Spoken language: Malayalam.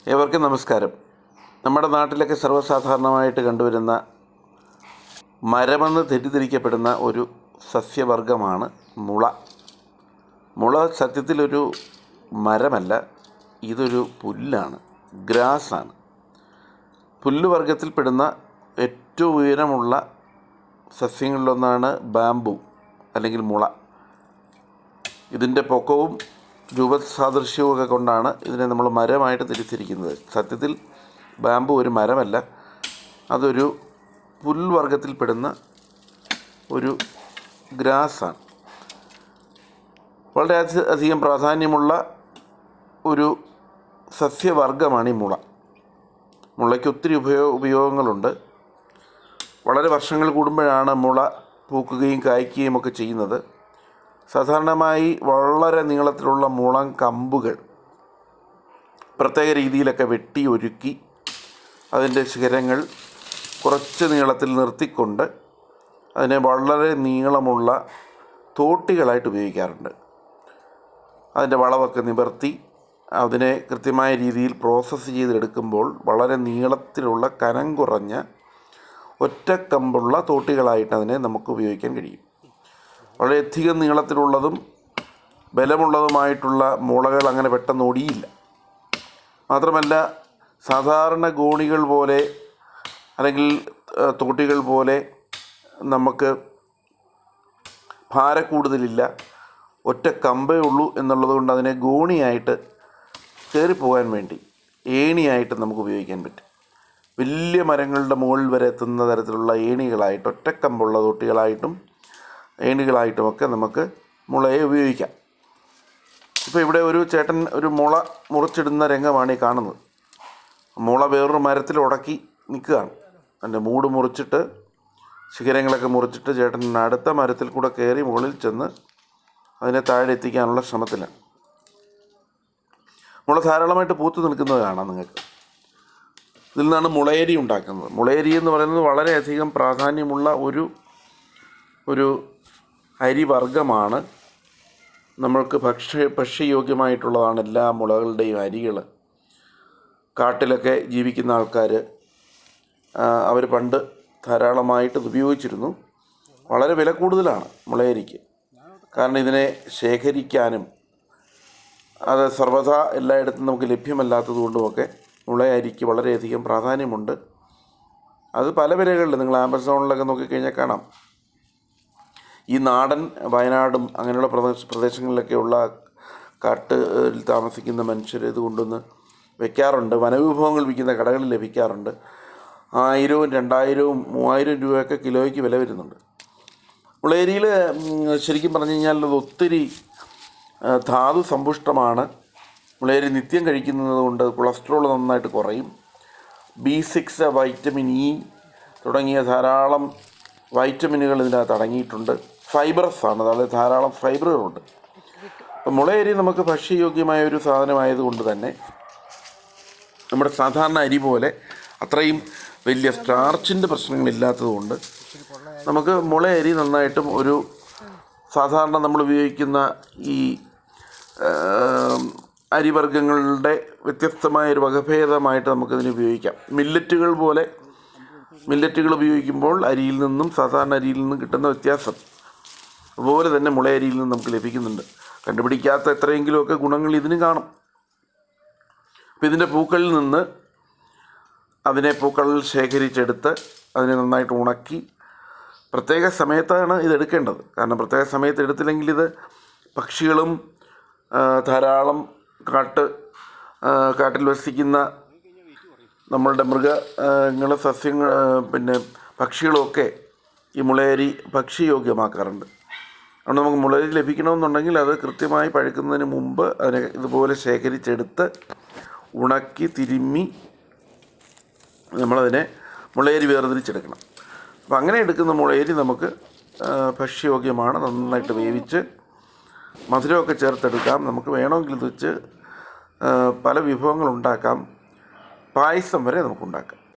ഏവർക്കും നമസ്കാരം. നമ്മുടെ നാട്ടിലൊക്കെ സർവ്വസാധാരണമായിട്ട് കണ്ടുവരുന്ന മരമെന്ന് തെറ്റിദ്ധരിക്കപ്പെടുന്ന ഒരു സസ്യവർഗമാണ് മുള. മുള സത്യത്തിലൊരു മരമല്ല, ഇതൊരു പുല്ലാണ്, ഗ്രാസാണ്. പുല്ലുവർഗത്തിൽപ്പെടുന്ന ഏറ്റവും ഉയരമുള്ള സസ്യങ്ങളിലൊന്നാണ് ബാംബു അല്ലെങ്കിൽ മുള. ഇതിൻ്റെ പൊക്കവും രൂപസാദൃശ്യവുമൊക്കെ കൊണ്ടാണ് ഇതിനെ നമ്മൾ മരമായിട്ട് തിരിച്ചിരിക്കുന്നത്. സത്യത്തിൽ ബാംബു ഒരു മരമല്ല, അതൊരു പുൽവർഗത്തിൽപ്പെടുന്ന ഒരു ഗ്രാസാണ്. വളരെ അധികം പ്രാധാന്യമുള്ള ഒരു സസ്യവർഗമാണ് ഈ മുള. മുളയ്ക്ക് ഒത്തിരി ഉപയോഗങ്ങളുണ്ട്. വളരെ വർഷങ്ങൾ കൂടുമ്പോഴാണ് മുള പൂക്കുകയും കായ്ക്കുകയും ഒക്കെ ചെയ്യുന്നത്. സാധാരണമായി വളരെ നീളത്തിലുള്ള മുളം കമ്പുകൾ പ്രത്യേക രീതിയിലൊക്കെ വെട്ടി ഒരുക്കി അതിൻ്റെ ശിഖരങ്ങൾ കുറച്ച് നീളത്തിൽ നിർത്തിക്കൊണ്ട് അതിനെ വളരെ നീളമുള്ള തോട്ടികളായിട്ട് ഉപയോഗിക്കാറുണ്ട്. അതിൻ്റെ വളവൊക്കെ നിവർത്തി അതിനെ കൃത്യമായ രീതിയിൽ പ്രോസസ്സ് ചെയ്തെടുക്കുമ്പോൾ വളരെ നീളത്തിലുള്ള കനം കുറഞ്ഞ ഒറ്റക്കമ്പുള്ള തോട്ടികളായിട്ട് അതിനെ നമുക്ക് ഉപയോഗിക്കാൻ കഴിയും. വളരെയധികം നീളത്തിലുള്ളതും ബലമുള്ളതുമായിട്ടുള്ള മുളകൾ അങ്ങനെ പെട്ടെന്ന് ഒടിയില്ല. മാത്രമല്ല, സാധാരണ ഗോണികൾ പോലെ അല്ലെങ്കിൽ തോട്ടികൾ പോലെ നമുക്ക് ഭാരക്കൂടുതലില്ല, ഒറ്റ കമ്പേ ഉള്ളൂ എന്നുള്ളത് കൊണ്ട് അതിനെ ഗോണിയായിട്ട് കയറിപ്പോകാൻ വേണ്ടി ഏണിയായിട്ട് നമുക്ക് ഉപയോഗിക്കാൻ പറ്റും. വലിയ മരങ്ങളുടെ മുകളിൽ വരെ എത്തുന്ന തരത്തിലുള്ള ഏണികളായിട്ട്, ഒറ്റക്കമ്പുള്ള തോട്ടികളായിട്ടും ഏണികളായിട്ടുമൊക്കെ നമുക്ക് മുളയെ ഉപയോഗിക്കാം. ഇപ്പോൾ ഇവിടെ ഒരു ചേട്ടൻ ഒരു മുള മുറിച്ചിടുന്ന രംഗമാണ് ഈ കാണുന്നത്. മുള വേറൊരു മരത്തിൽ ഉടക്കി നിൽക്കുകയാണ്. അതിൻ്റെ മൂട് മുറിച്ചിട്ട് ശിഖരങ്ങളൊക്കെ മുറിച്ചിട്ട് ചേട്ടൻ അടുത്ത മരത്തിൽ കൂടെ കയറി മുകളിൽ ചെന്ന് അതിനെ താഴെ എത്തിക്കാനുള്ള ശ്രമത്തിലാണ്. മുള ധാരാളമായിട്ട് പൂത്തു നിൽക്കുന്നത് കാണാം നിങ്ങൾക്ക്. ഇതിൽ നിന്നാണ് മുളയരി ഉണ്ടാക്കുന്നത്. മുളയരി എന്ന് പറയുന്നത് വളരെയധികം പ്രാധാന്യമുള്ള ഒരു അരിവർഗമാണ്. നമ്മൾക്ക് ഭക്ഷ്യയോഗ്യമായിട്ടുള്ളതാണ് എല്ലാ മുളകളുടെയും അരികൾ. കാട്ടിലൊക്കെ ജീവിക്കുന്ന ആൾക്കാർ അവർ പണ്ട് ധാരാളമായിട്ട് ഇത് ഉപയോഗിച്ചിരുന്നു. വളരെ വില കൂടുതലാണ് മുളയരിക്ക്. കാരണം ഇതിനെ ശേഖരിക്കാനും അത് സർവ്വതാ എല്ലായിടത്തും നമുക്ക് ലഭ്യമല്ലാത്തതുകൊണ്ടുമൊക്കെ മുളയരിക്ക് വളരെയധികം പ്രാധാന്യമുണ്ട്. അത് പല വിലകളിൽ നിങ്ങൾ ആമസോണിലൊക്കെ നോക്കിക്കഴിഞ്ഞാൽ കാണാം. ഈ നാടൻ വയനാടും അങ്ങനെയുള്ള പ്രദേശങ്ങളിലൊക്കെയുള്ള കാട്ടിൽ താമസിക്കുന്ന മനുഷ്യർ ഇത് കൊണ്ടുവന്ന് വയ്ക്കാറുണ്ട്. വനവിഭവങ്ങൾ വിൽക്കുന്ന കടകളിൽ ലഭിക്കാറുണ്ട്. 1000, 2000, 3000 രൂപയൊക്കെ കിലോയ്ക്ക് വില വരുന്നുണ്ട്. മുളയരിയിൽ ശരിക്കും പറഞ്ഞു കഴിഞ്ഞാൽ അത് ഒത്തിരി ധാതു സമ്പുഷ്ടമാണ്. മുളയരി നിത്യം കഴിക്കുന്നത് കൊണ്ട് കൊളസ്ട്രോൾ നന്നായിട്ട് കുറയും. B6, വൈറ്റമിൻ ഇ തുടങ്ങിയ ധാരാളം വൈറ്റമിനുകൾ ഇതിനകത്ത് അടങ്ങിയിട്ടുണ്ട്. ഫൈബറസ് ആണ്, അതായത് ധാരാളം ഫൈബറുകളുണ്ട്. അപ്പം മുളയരി നമുക്ക് ഭക്ഷ്യയോഗ്യമായ ഒരു സാധനമായതുകൊണ്ട് തന്നെ നമ്മുടെ സാധാരണ അരി പോലെ അത്രയും വലിയ സ്റ്റാർച്ചിൻ്റെ പ്രശ്നങ്ങളില്ലാത്തതുകൊണ്ട് നമുക്ക് മുളയരി നന്നായിട്ടും ഒരു സാധാരണ നമ്മൾ ഉപയോഗിക്കുന്ന ഈ അരിവർഗ്ഗങ്ങളുടെ വ്യത്യസ്തമായൊരു വകഭേദമായിട്ട് നമുക്കതിന് ഉപയോഗിക്കാം. മില്ലറ്റുകൾ ഉപയോഗിക്കുമ്പോൾ അരിയിൽ നിന്നും സാധാരണ അരിയിൽ നിന്നും കിട്ടുന്ന വ്യത്യാസം അതുപോലെ തന്നെ മുളയരിയിൽ നിന്ന് നമുക്ക് ലഭിക്കുന്നുണ്ട്. കണ്ടുപിടിക്കാത്ത എത്രയെങ്കിലുമൊക്കെ ഗുണങ്ങൾ ഇതിന് കാണും. അപ്പോൾ ഇതിൻ്റെ പൂക്കളിൽ നിന്ന് പൂക്കളിൽ ശേഖരിച്ചെടുത്ത് അതിനെ നന്നായിട്ട് ഉണക്കി പ്രത്യേക സമയത്താണ് ഇതെടുക്കേണ്ടത്. കാരണം പ്രത്യേക സമയത്ത് എടുത്തില്ലെങ്കിൽ ഇത് പക്ഷികളും ധാരാളം കാട്ടിൽ വസിക്കുന്ന നമ്മളുടെ മൃഗങ്ങൾ, സസ്യങ്ങൾ, പിന്നെ പക്ഷികളുമൊക്കെ ഈ മുളയരി ഭക്ഷ്യയോഗ്യമാക്കാറുണ്ട്. അതുകൊണ്ട് നമുക്ക് മുളയരി ലഭിക്കണമെന്നുണ്ടെങ്കിൽ അത് കൃത്യമായി പഴുക്കുന്നതിന് മുമ്പ് അതിനെ ഇതുപോലെ ശേഖരിച്ചെടുത്ത് ഉണക്കി തിരുമ്മി നമ്മളതിനെ മുളയരി വേർതിരിച്ചെടുക്കണം. അപ്പം അങ്ങനെ എടുക്കുന്ന മുളയരി നമുക്ക് ഭക്ഷ്യയോഗ്യമാണ്. നന്നായിട്ട് വേവിച്ച് മധുരമൊക്കെ ചേർത്തെടുക്കാം. നമുക്ക് വേണമെങ്കിൽ ഇത് വെച്ച് പല വിഭവങ്ങളുണ്ടാക്കാം. പായസം വരെ നമുക്കുണ്ടാക്കാം.